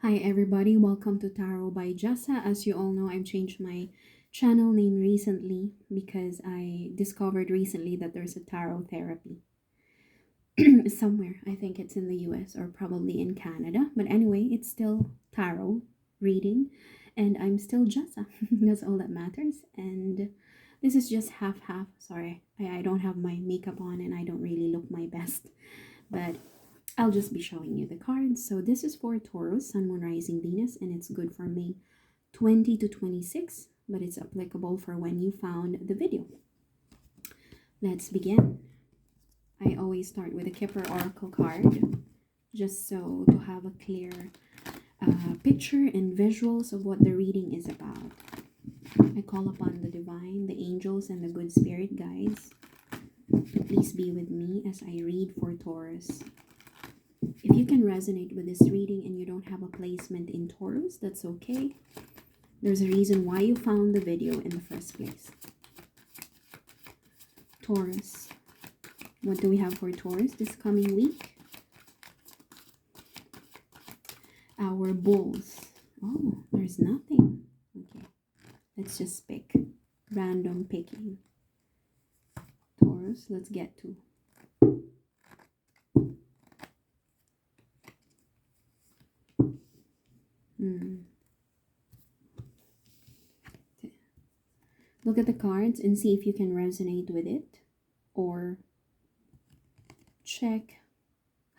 Hi everybody, welcome to Tarot by Jessa. As you all know, I've changed my channel name recently because I discovered recently that there's a tarot therapy somewhere. I think it's in the US or probably in Canada. But anyway, it's still tarot reading and I'm still Jessa. That's all that matters. And this is just half. Sorry, I don't have my makeup on and I don't really look my best. But I'll just be showing you the cards. So this is for Taurus, Sun, Moon, Rising, Venus, and it's good for May 20 to 26, but it's applicable for when you found the video. Let's begin. I always start with a Kipper Oracle card, just so to have a clear picture and visuals of what the reading is about. I call upon the divine, the angels, and the good spirit guides to please be with me as I read for Taurus. If you can resonate with this reading and you don't have a placement in Taurus, that's okay. There's a reason why you found the video in the first place. Taurus. What do we have for Taurus this coming week? Our bulls. Oh, there's nothing. Okay, let's just pick. Random picking. Taurus, let's get to. Look at the cards and see if you can resonate with it, or check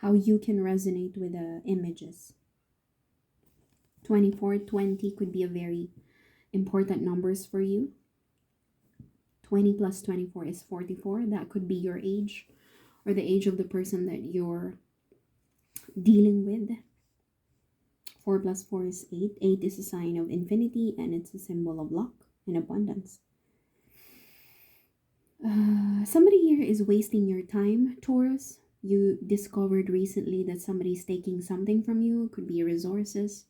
how you can resonate with the images. 24, 20 could be a very important numbers for you. 20 plus 24 is 44. That could be your age or the age of the person that you're dealing with. 4 plus 4 is 8. 8 is a sign of infinity and it's a symbol of luck and abundance. Somebody here is wasting your time, Taurus. You discovered recently that somebody's taking something from you. Could be resources.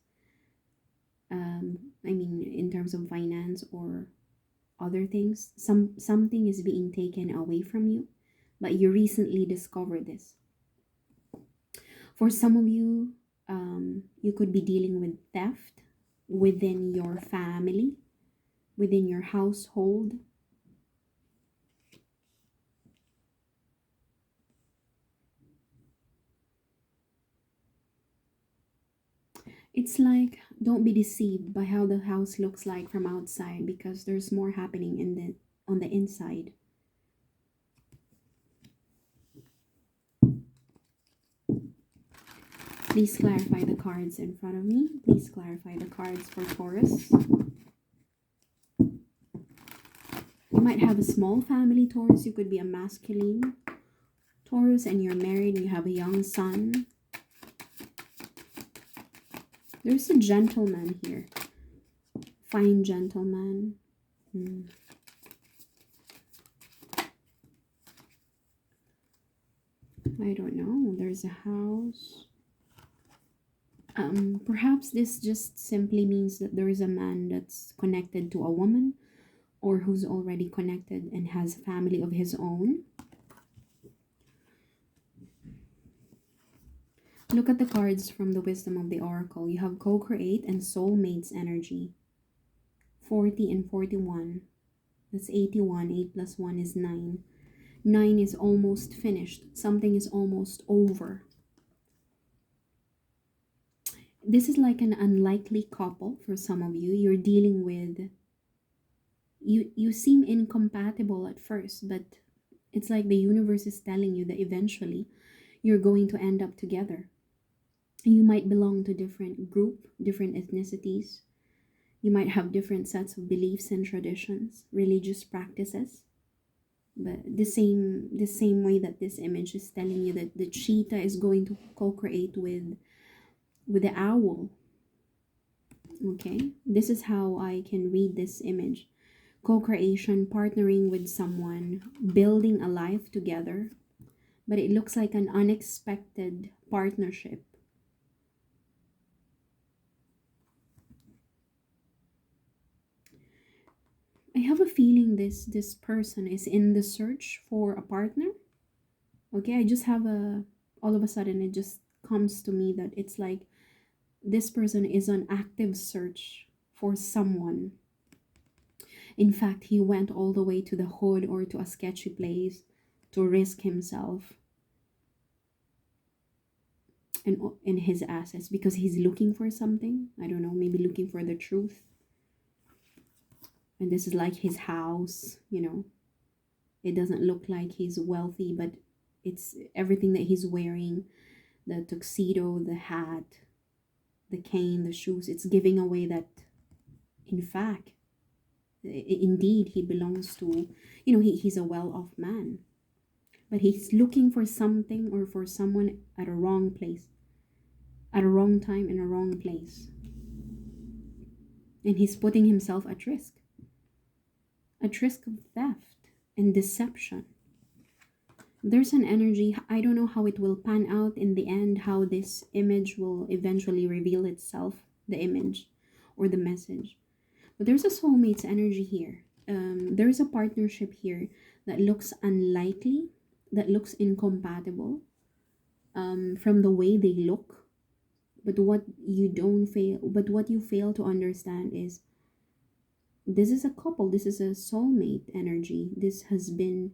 I mean, in terms of finance or other things. Something is being taken away from you, but you recently discovered this. For some of you, you could be dealing with theft within your family, within your household. It's like, don't be deceived by how the house looks like from outside, because there's more happening on the inside. Please clarify the cards in front of me. Please clarify the cards for Taurus. You might have a small family, Taurus. You could be a masculine Taurus and you're married and you have a young son. There's a gentleman here. Fine gentleman. I don't know. There's a house. Perhaps this just simply means that there is a man that's connected to a woman, or who's already connected and has a family of his own. Look at the cards from the Wisdom of the Oracle. You have co-create and soulmates energy. 40 and 41. That's 81. 8 plus 1 is 9. 9 is almost finished. Something is almost over. This is like an unlikely couple for some of you. You're dealing with... You seem incompatible at first, but it's like the universe is telling you that eventually you're going to end up together. You might belong to different group, different ethnicities. You might have different sets of beliefs and traditions, religious practices. But the same way that this image is telling you that the cheetah is going to co-create with the owl. Okay, this is how I can read this image. Co-creation, partnering with someone, building a life together. But it looks like an unexpected partnership. I have a feeling this person is in the search for a partner. Okay, I just have all of a sudden it just comes to me that it's like This person is on active search for someone. In fact, he went all the way to the hood or to a sketchy place to risk himself and his assets because he's looking for something. I don't know, maybe looking for the truth. And this is like his house, you know. It doesn't look like he's wealthy, but it's everything that he's wearing, the tuxedo, the hat, the cane, the shoes. It's giving away that, in fact, indeed, he belongs to, he's a well off man. But he's looking for something or for someone at a wrong place, at a wrong time, in a wrong place. And he's putting himself at risk of theft and deception. There's an energy, I don't know how it will pan out in the end, how this image will eventually reveal itself, the image or the message. But there's a soulmate's energy here. There's a partnership here that looks unlikely, that looks incompatible, from the way they look. But what you fail to understand is this is a couple, this is a soulmate energy. This has been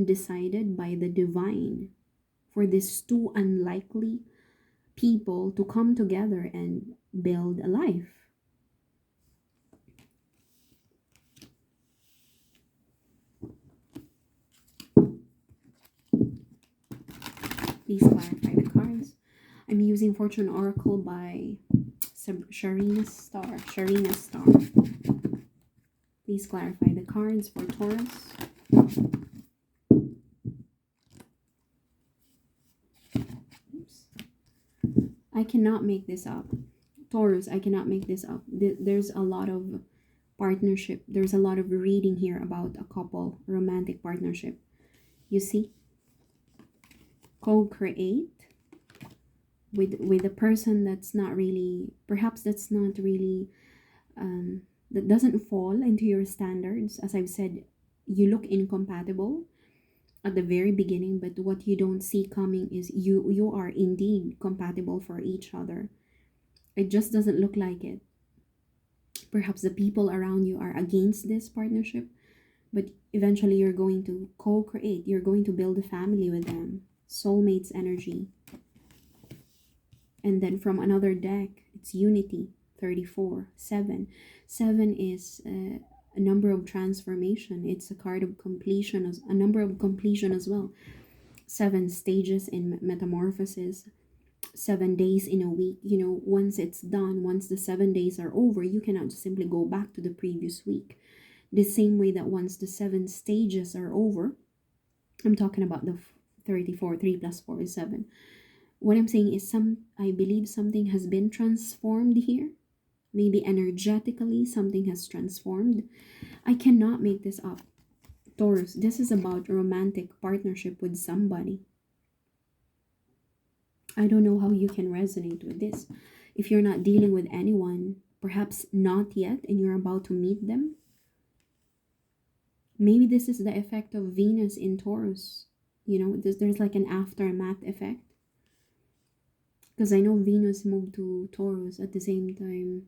decided by the divine for these two unlikely people to come together and build a life. Please clarify the cards. I'm using Fortune Oracle by Sharina Star. Please clarify the cards for Taurus. Oops. I cannot make this up. Taurus, I cannot make this up. There's a lot of partnership. There's a lot of reading here about a couple, romantic partnership. You see? Co-create with a person that's not really, perhaps that's not really, that doesn't fall into your standards. As I've said, you look incompatible at the very beginning, but what you don't see coming is you are indeed compatible for each other. It just doesn't look like it. Perhaps the people around you are against this partnership, but eventually you're going to co-create, you're going to build a family with them. Soulmates energy. And then from another deck, it's unity. 34, 7. 7 is a number of transformation. It's a card of completion, a number of completion as well. 7 stages in metamorphosis. 7 days in a week. Once it's done, once the 7 days are over, you cannot just simply go back to the previous week. The same way that once the 7 stages are over, I'm talking about the 34, 3 plus 4 is 7. What I'm saying is I believe something has been transformed here. Maybe energetically something has transformed. I cannot make this up. Taurus, this is about romantic partnership with somebody. I don't know how you can resonate with this. If you're not dealing with anyone, perhaps not yet, and you're about to meet them, maybe this is the effect of Venus in Taurus. There's like an aftermath effect. Because I know Venus moved to Taurus at the same time.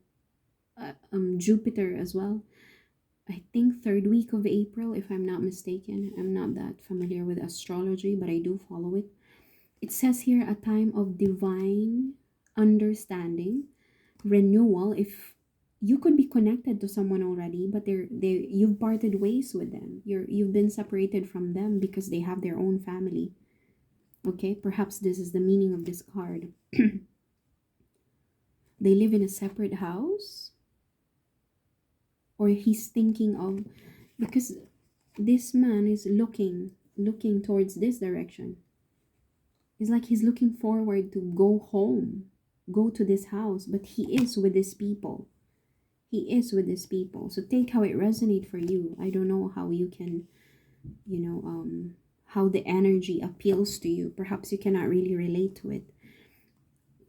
Jupiter as well. I think 3rd week of April, if I'm not mistaken. I'm not that familiar with astrology, but I do follow it. It says here a time of divine understanding, renewal. If you could be connected to someone already, but you've parted ways with them. You've been separated from them because they have their own family. Okay, perhaps this is the meaning of this card. They live in a separate house, or he's thinking of, because this man is looking towards this direction. It's like he's looking forward to go home, go to this house, but he is with these people. So take how it resonates for you. I don't know how you can, how the energy appeals to you. Perhaps you cannot really relate to it.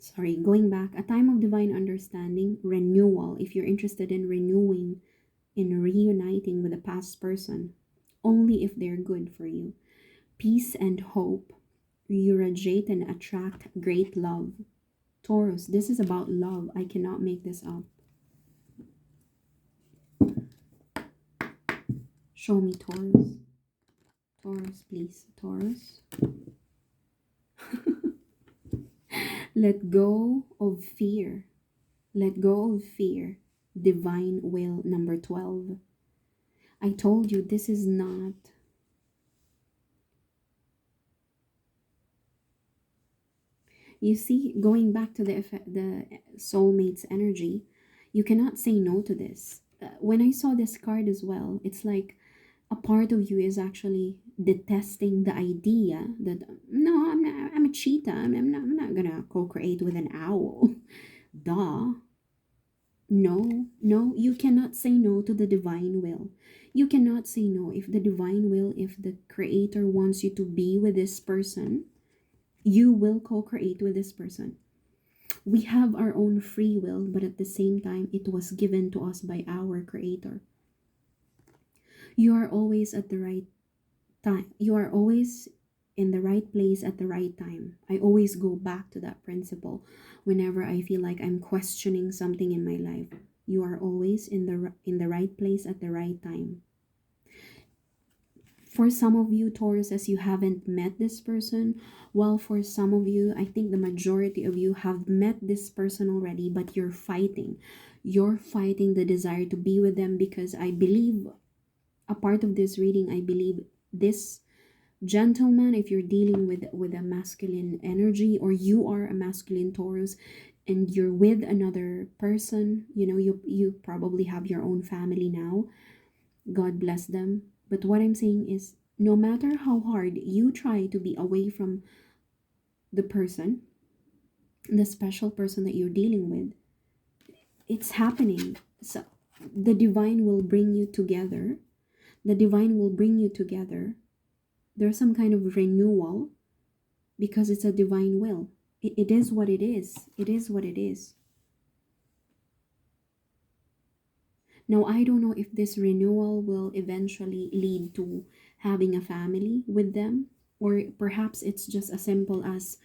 Sorry, going back, a time of divine understanding, renewal. If you're interested in renewing, in reuniting with a past person, only if they're good for you. Peace and hope. You radiate and attract great love. Taurus, this is about love. I cannot make this up. Show me Taurus. Taurus, please. Taurus. Let go of fear. Let go of fear. Divine will, number 12. I told you this is not. You see, going back to the soulmate's energy, you cannot say no to this. When I saw this card as well, it's like a part of you is actually detesting the idea that no, I'm not. I'm a cheetah. I'm not gonna co-create with an owl. Duh. No, no, you cannot say no to the divine will. You cannot say no if the divine will, if the creator wants you to be with this person, you will co create with this person. We have our own free will, but at the same time, it was given to us by our creator. You are always at the right time. You are always in the right place at the right time. I always go back to that principle whenever I feel like I'm questioning something in my life. You are always in the right place at the right time. For some of you Tauruses, you haven't met this person, while for some of you, I think the majority of you have met this person already, but you're fighting the desire to be with them, because I believe a part of this reading, I believe this gentleman, if you're dealing with a masculine energy, or you are a masculine Taurus and you're with another person, you probably have your own family now. God bless them. But what I'm saying is, no matter how hard you try to be away from the person, the special person that you're dealing with, it's happening. So the divine will bring you together. The divine will bring you together. There's some kind of renewal, because it's a divine will. It is what it is. It is what it is. Now, I don't know if this renewal will eventually lead to having a family with them, or perhaps it's just as simple as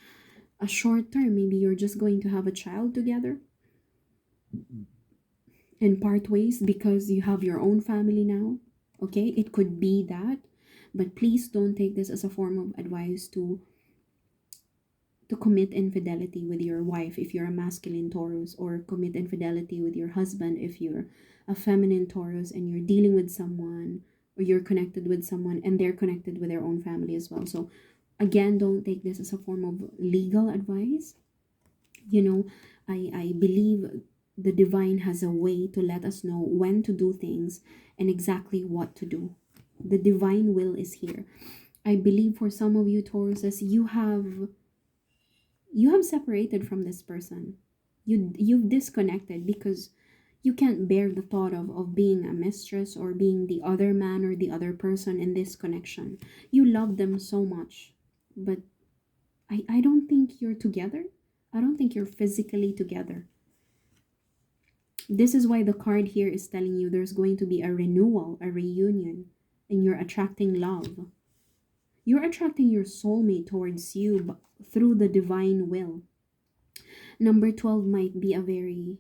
a short term. Maybe you're just going to have a child together and part ways because you have your own family now. Okay, it could be that, but please don't take this as a form of advice to commit infidelity with your wife if you're a masculine Taurus, or commit infidelity with your husband if you're a feminine Taurus and you're dealing with someone, or you're connected with someone and they're connected with their own family as well. So again, don't take this as a form of legal advice. I believe the divine has a way to let us know when to do things and exactly what to do. The divine will is here. I believe for some of you Tauruses, you have separated from this person. You've disconnected because you can't bear the thought of being a mistress or being the other man or the other person in this connection. You love them so much, but I don't think you're together. I don't think you're physically together. This is why the card here is telling you there's going to be a renewal, a reunion, and you're attracting love. You're attracting your soulmate towards you through the divine will. Number 12 must be a very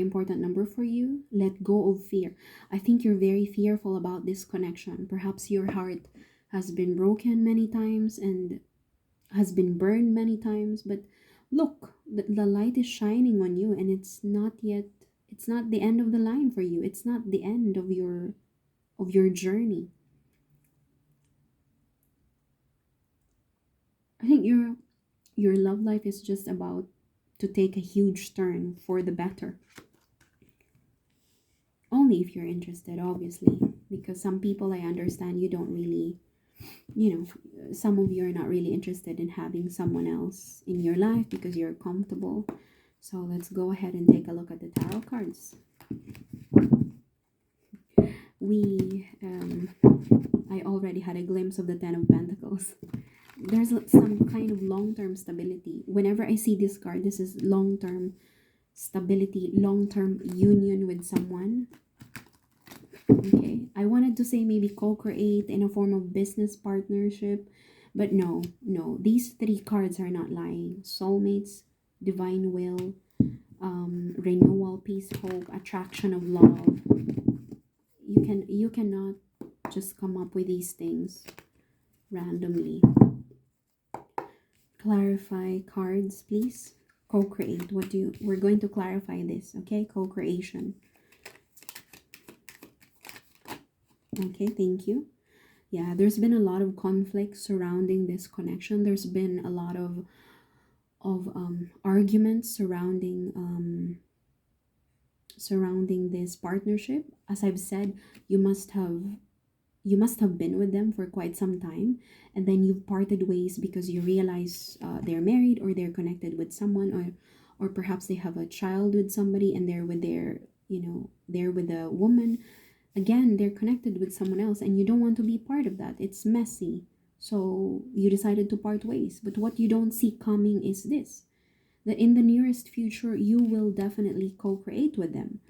important number for you. Let go of fear. I think you're very fearful about this connection. Perhaps your heart has been broken many times and has been burned many times, but look, the light is shining on you, and it's not the end of the line for you. It's not the end of your journey. I think your love life is just about to take a huge turn for the better. Only if you're interested, obviously, because some people, I understand, you don't really, some of you are not really interested in having someone else in your life because you're comfortable. So let's go ahead and take a look at the tarot cards. I already had a glimpse of the Ten of Pentacles. There's some kind of long-term stability. Whenever I see this card, this is long-term stability, long-term union with someone. Okay, I wanted to say maybe co-create in a form of business partnership, but no, these three cards are not lying. Soulmates, divine will, renewal, peace, hope, attraction of love. You cannot just come up with these things randomly. Clarify cards, please. Co-create. What do you? We're going to clarify this, okay? Co-creation. Okay, thank you. Yeah, there's been a lot of conflict surrounding this connection. There's been a lot of arguments surrounding this partnership. As I've said, you must have you must have been with them for quite some time, and then you've parted ways because you realize they're married, or they're connected with someone, or perhaps they have a child with somebody, and they're with their, they're with a woman. Again, they're connected with someone else, and you don't want to be part of that. It's messy. So you decided to part ways. But what you don't see coming is this, that in the nearest future, you will definitely co-create with them.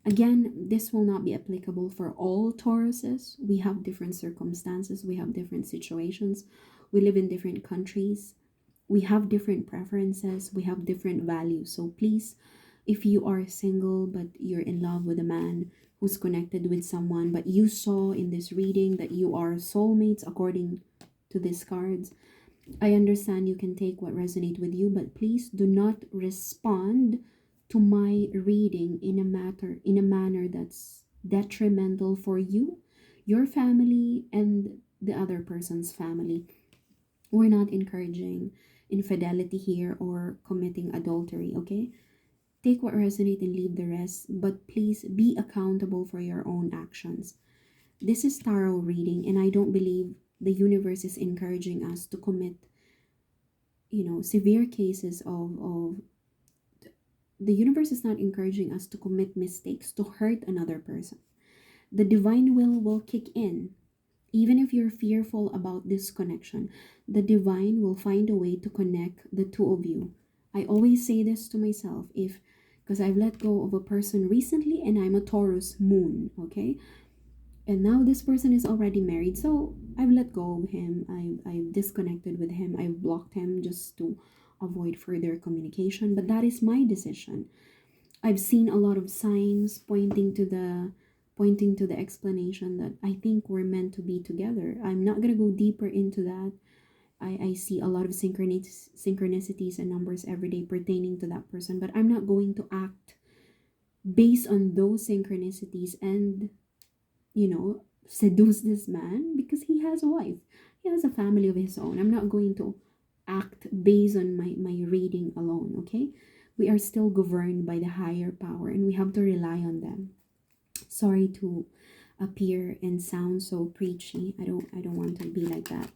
Again, this will not be applicable for all Tauruses. We have different circumstances, we have different situations, we live in different countries, we have different preferences, we have different values. So please, if you are single but you're in love with a man who's connected with someone, but you saw in this reading that you are soulmates according to these cards, I understand you can take what resonates with you, but please do not respond to my reading in a manner that's detrimental for you, your family, and the other person's family. We're not encouraging infidelity here or committing adultery, okay? Take what resonates and leave the rest, but please be accountable for your own actions. This is tarot reading, and I don't believe the universe is encouraging us to commit, severe cases of the universe is not encouraging us to commit mistakes to hurt another person. The divine will kick in. Even if you're fearful about this connection, the divine will find a way to connect the two of you. I always say this to myself, if because I've let go of a person recently, and I'm a Taurus moon, okay? And now this person is already married, so I've let go of him. I've disconnected with him. I've blocked him just to avoid further communication, but that is my decision. I've seen a lot of signs pointing to the explanation that I think we're meant to be together. I'm not going to go deeper into that. I see a lot of synchronicities and numbers every day pertaining to that person, but I'm not going to act based on those synchronicities and, seduce this man because he has a wife. He has a family of his own. I'm not going to act based on my reading alone, okay? We are still governed by the higher power, and we have to rely on them. Sorry to appear and sound so preachy. I don't want to be like that.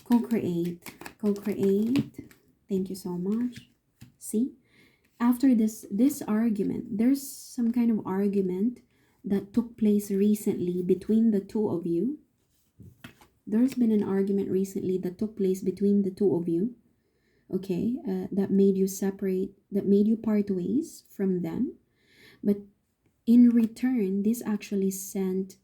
Co-create. Co-create. Thank you so much. See? After this argument, there's some kind of argument that took place recently between the two of you. There's been an argument recently that took place between the two of you, okay, that made you separate, that made you part ways from them. But in return, this actually sent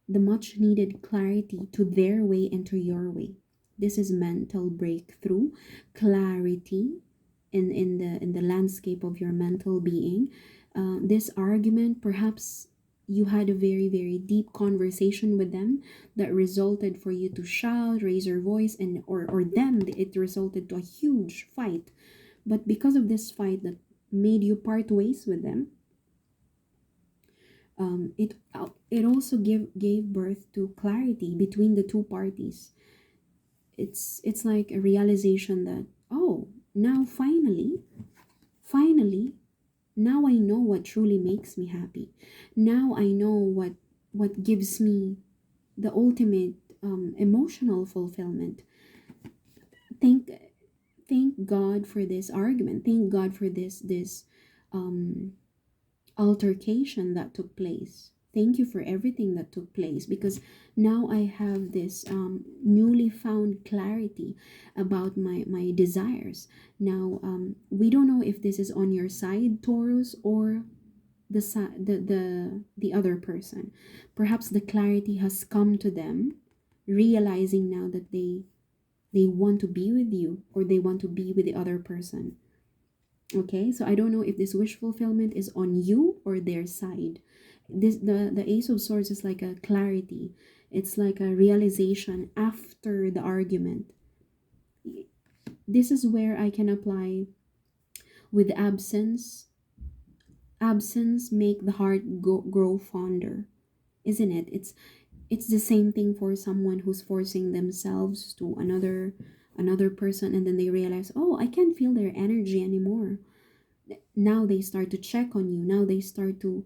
the much needed clarity to their way and to your way. This is mental breakthrough, clarity in the landscape of your mental being. This argument, perhaps you had a very, very deep conversation with them that resulted for you to shout, raise your voice, and or them, it resulted to a huge fight. But because of this fight that made you part ways with them, it also gave birth to clarity between the two parties. It's like a realization that, oh, now finally, now I know what truly makes me happy. Now I know what gives me the ultimate emotional fulfillment. Thank thank God for this argument. Thank God for this um altercation that took place. Thank you for everything that took place, because now I have this newly found clarity about my desires. Now, we don't know if this is on your side, Taurus, or the other person. Perhaps the clarity has come to them, realizing now that they want to be with you, or they want to be with the other person. Okay, so I don't know if this wish fulfillment is on you or their side. This the Ace of Swords is like a clarity. It's like a realization after the argument. This is where I can apply with absence. Absence make the heart grow fonder, isn't it? It's the same thing for someone who's forcing themselves to another person, and then they realize, oh, I can't feel their energy anymore. Now they start to check on you. Now they start to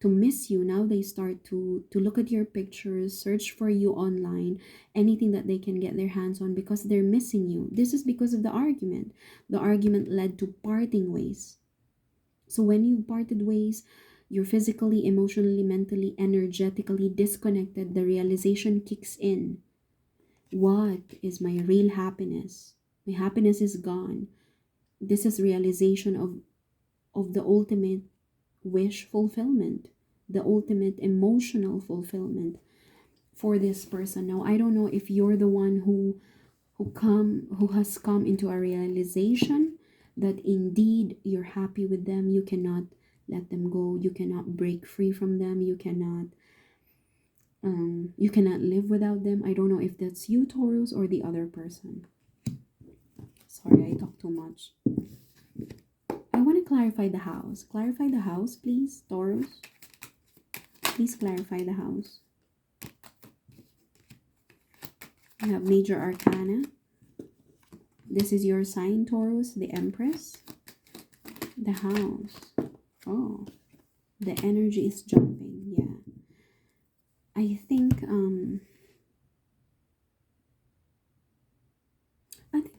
miss you. Now they start to look at your pictures, search for you online, anything that they can get their hands on, because they're missing you. This is because of the argument. The argument led to parting ways. So when you parted ways, you're physically, emotionally, mentally, energetically disconnected. The realization kicks in. What is my real happiness? My happiness is gone. This is realization of the ultimate wish fulfillment, the ultimate emotional fulfillment for this person. Now I don't know if you're the one who has come into a realization that indeed you're happy with them. You cannot let them go. You cannot break free from them. You cannot live without them. I don't know if that's you, Taurus, or the other person. Sorry, I talk too much. I want to clarify the house. Clarify the house, please, Taurus. Please clarify the house. You have major arcana. This is your sign, Taurus, the Empress. The house. Oh, the energy is jumping. Yeah. I think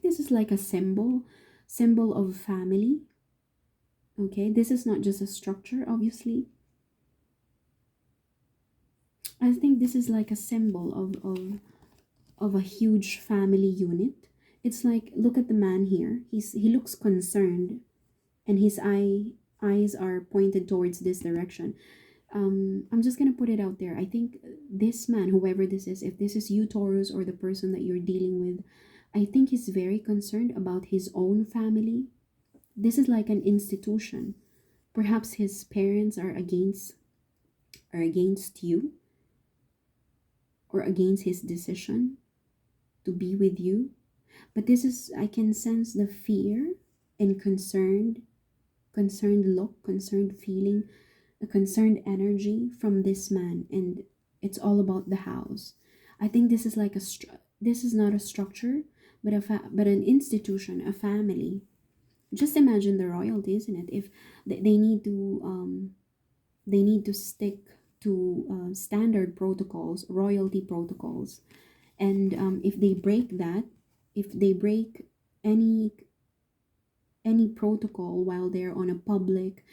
this is like a symbol of family. Okay, this is not just a structure, obviously. I think this is like a symbol of a huge family unit. It's like, look at the man here. He looks concerned, and his eyes are pointed towards this direction. I'm just gonna put it out there. I think this man, whoever this is, if this is you, Taurus, or the person that you're dealing with, I think he's very concerned about his own family. This is like an institution. Perhaps his parents are against you, or against his decision to be with you. But this is, I can sense the fear and concerned look, concerned feeling, a concerned energy from this man, and it's all about the house. I think this is like this is not a structure, but but an institution, a family. Just imagine the royalty, isn't it? If they need to stick to standard protocols, royalty protocols, and if they break that, if they break any any protocol while they're on a public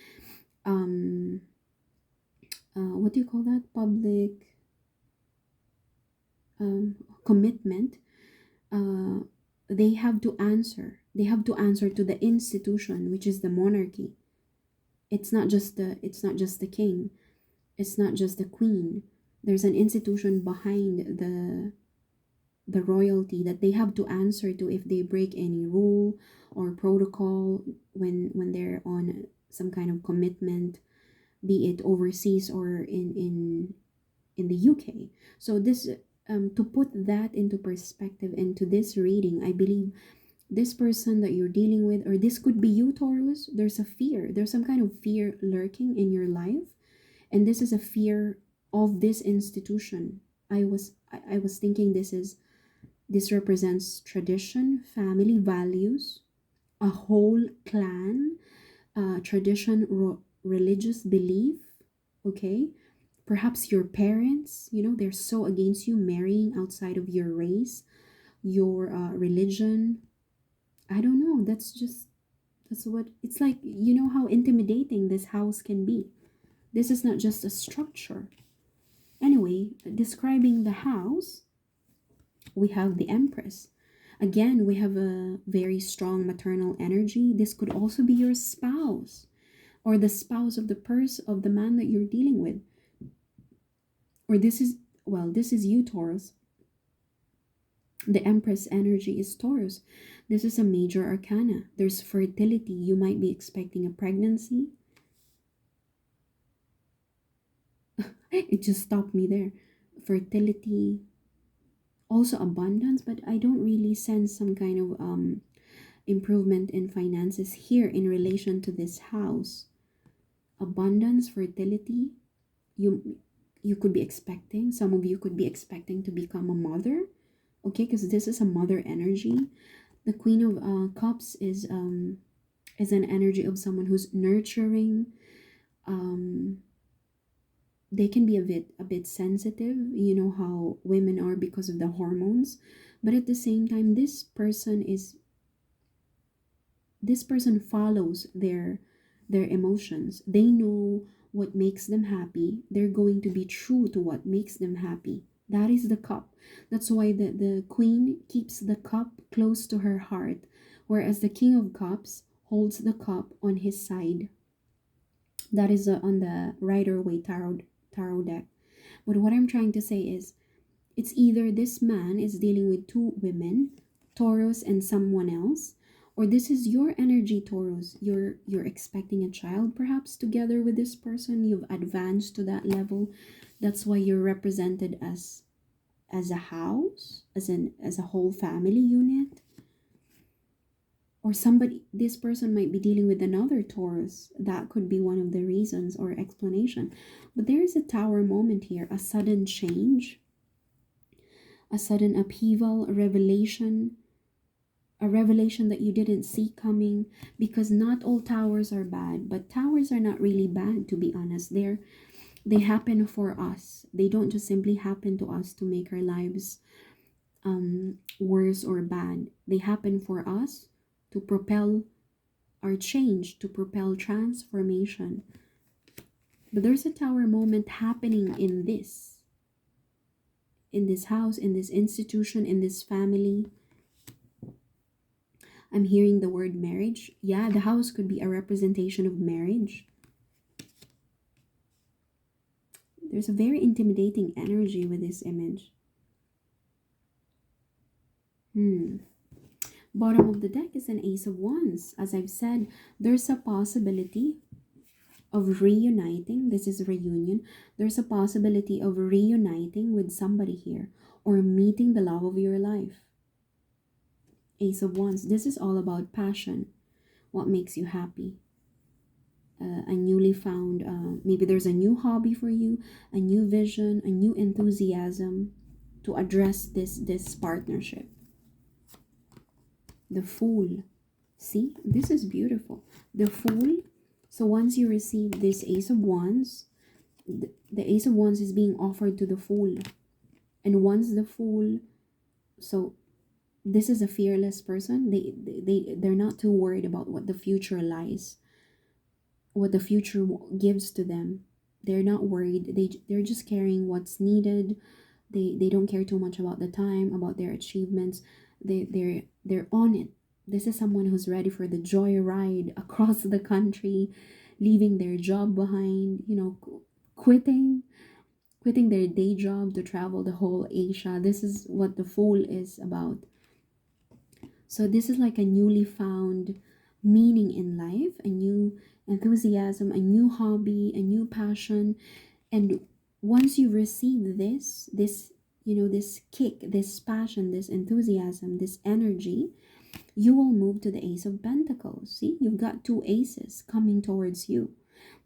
um what do you call that, public um commitment, uh they have to answer to the institution, which is the monarchy. It's not just the king, it's not just the queen. There's an institution behind the royalty that they have to answer to if they break any rule or protocol when they're on some kind of commitment, be it overseas or in the UK. So this, to put that into perspective, and to this reading, I believe this person that you're dealing with, or this could be you, Taurus, there's a fear. There's some kind of fear lurking in your life, and this is a fear of this institution. I was thinking this represents tradition, family values, a whole clan, tradition, religious belief. Okay, perhaps your parents, they're so against you marrying outside of your race, your religion. I don't know. That's what it's like. You know how intimidating this house can be. This is not just a structure. Anyway, describing the house, we have the Empress. Again, we have a very strong maternal energy. This could also be your spouse, or the spouse of the man that you're dealing with. Or this is you, Taurus. The Empress energy is Taurus. This is a major arcana. There's fertility. You might be expecting a pregnancy. It just stopped me there. Fertility, also abundance, but I don't really sense some kind of improvement in finances here in relation to this house. Abundance, fertility, you you could be expecting, some of you could be expecting to become a mother, okay, because this is a mother energy. The Queen of Cups is an energy of someone who's nurturing. um they can be a bit sensitive, you know how women are because of the hormones, but at the same time this person follows their emotions. They know what makes them happy. They're going to be true to what makes them happy. That is the cup. That's why the queen keeps the cup close to her heart, whereas the king of cups holds the cup on his side. That is on the Rider Waite tarot deck. But what I'm trying to say is, it's either this man is dealing with two women, Taurus and someone else, or this is your energy, Taurus. You're expecting a child perhaps together with this person. You've advanced to that level. That's why you're represented as a house, as a whole family unit. Or somebody, this person might be dealing with another Taurus. That could be one of the reasons or explanation. But there is a tower moment here, a sudden change, a sudden upheaval, a revelation that you didn't see coming, because not all towers are bad, but towers are not really bad, to be honest. They happen for us. They don't just simply happen to us to make our lives worse or bad. They happen for us to propel our change, to propel transformation. But there's a tower moment happening in this house, in this institution, in this family. I'm hearing the word marriage. Yeah, the house could be a representation of marriage. There's a very intimidating energy with this image. Bottom of the deck is an Ace of Wands. As I've said, there's a possibility of reuniting. This is reunion. There's a possibility of reuniting with somebody here, or meeting the love of your life. Ace of Wands. This is all about passion. What makes you happy? A newly found, maybe there's a new hobby for you, a new vision, a new enthusiasm to address this partnership. The Fool. See, this is beautiful. The Fool. So once you receive this Ace of Wands, the Ace of Wands is being offered to the Fool. And once the Fool, so this is a fearless person. They're not too worried about what the future lies, what the future gives to them. They're not worried. They're just carrying what's needed. They don't care too much about the time, about their achievements. They're on it. This is someone who's ready for the joyride across the country, leaving their job behind, quitting their day job to travel the whole Asia. This is what the Fool is about. So this is like a newly found meaning in life, a new enthusiasm, a new hobby, a new passion. And once you receive this kick, this passion, this enthusiasm, this energy, you will move to the Ace of Pentacles. See, you've got two aces coming towards you.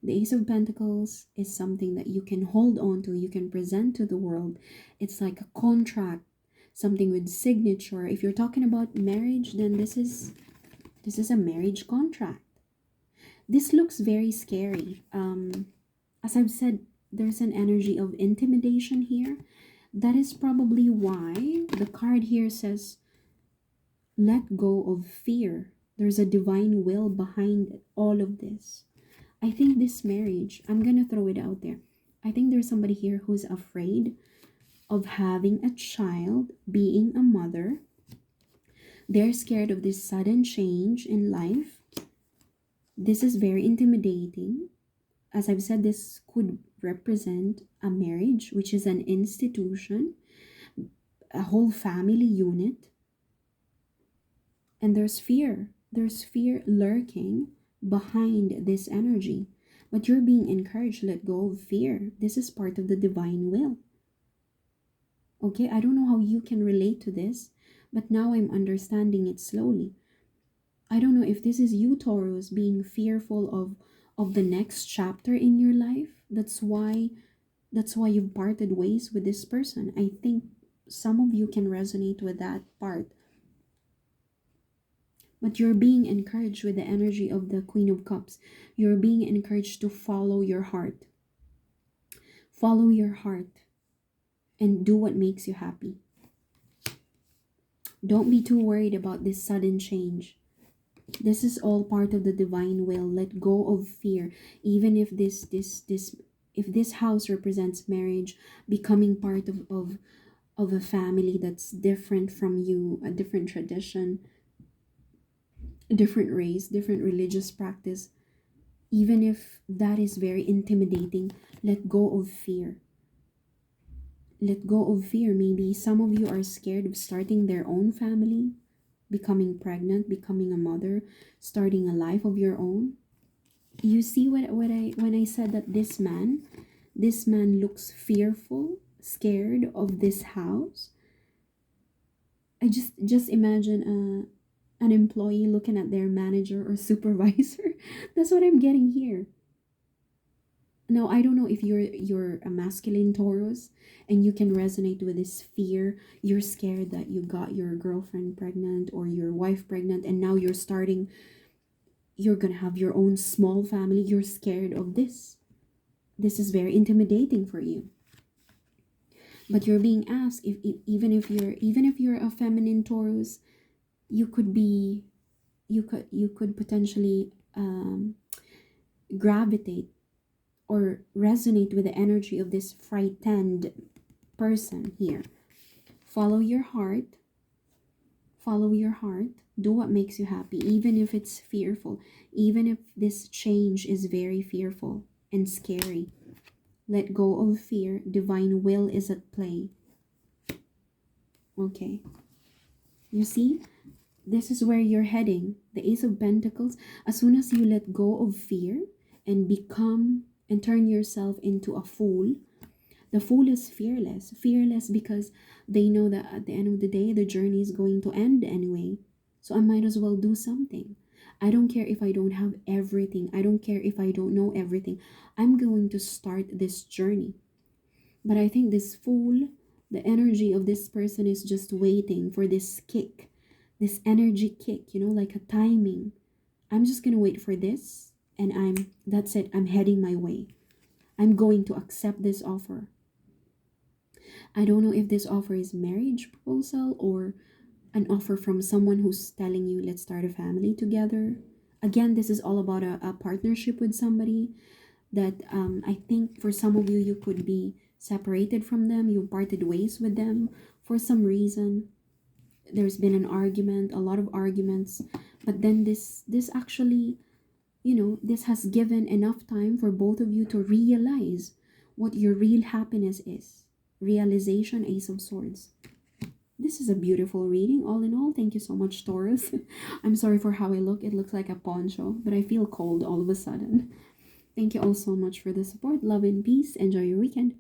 The Ace of Pentacles is something that you can hold on to, you can present to the world. It's like a contract, something with signature. If you're talking about marriage, then this is a marriage contract. This looks very scary. As I've said, there's an energy of intimidation here. That is probably why the card here says, let go of fear. There's a divine will behind all of this. I think this marriage, I'm gonna throw it out there, I think there's somebody here who's afraid of having a child, being a mother. They're scared of this sudden change in life. This is very intimidating. As I've said, this could represent a marriage, which is an institution. a whole family unit, and there's fear lurking behind this energy. But you're being encouraged, let go of fear. This is part of the divine will. Okay, I don't know how you can relate to this, but now I'm understanding it slowly. I don't know if this is you, Taurus, being fearful of the next chapter in your life. That's why you've parted ways with this person. I think some of you can resonate with that part. But you're being encouraged with the energy of the Queen of Cups. You're being encouraged to follow your heart. Follow your heart and do what makes you happy. Don't be too worried about this sudden change. This is all part of the divine will. Let go of fear. Even if this house represents marriage, becoming part of a family that's different from you, a different tradition, a different race, different religious practice, even if that is very intimidating, let go of fear. Let go of fear. Maybe some of you are scared of starting their own family, becoming pregnant, becoming a mother, starting a life of your own. You see what I when I said that this man looks fearful, scared of this house. I just imagine an employee looking at their manager or supervisor. That's what I'm getting here. Now, I don't know if you're a masculine Taurus and you can resonate with this fear. You're scared that you got your girlfriend pregnant or your wife pregnant, and now you're gonna have your own small family. You're scared of this. This is very intimidating for you. But you're being asked, even if you're a feminine Taurus, you could be you could potentially gravitate or resonate with the energy of this frightened person here. Follow your heart. Follow your heart. Do what makes you happy, even if it's fearful, even if this change is very fearful and scary. Let go of fear. Divine will is at play. Okay. You see, this is where you're heading. The Ace of Pentacles. As soon as you let go of fear and turn yourself into a fool, the fool is fearless. Fearless because they know that at the end of the day, the journey is going to end anyway. So I might as well do something. I don't care if I don't have everything. I don't care if I don't know everything. I'm going to start this journey. But I think this fool, the energy of this person is just waiting for this kick, this energy kick, like a timing. I'm just going to wait for this, and that's it. I'm heading my way. I'm going to accept this offer. I don't know if this offer is marriage proposal or an offer from someone who's telling you, let's start a family together. Again, this is all about a partnership with somebody that I think for some of you, you could be separated from them. You parted ways with them for some reason. There's been an argument, a lot of arguments. But then this actually, this has given enough time for both of you to realize what your real happiness is. Realization, Ace of Swords. This is a beautiful reading. All in all, thank you so much, Taurus. I'm sorry for how I look. It looks like a poncho, but I feel cold all of a sudden. Thank you all so much for the support. Love and peace. Enjoy your weekend.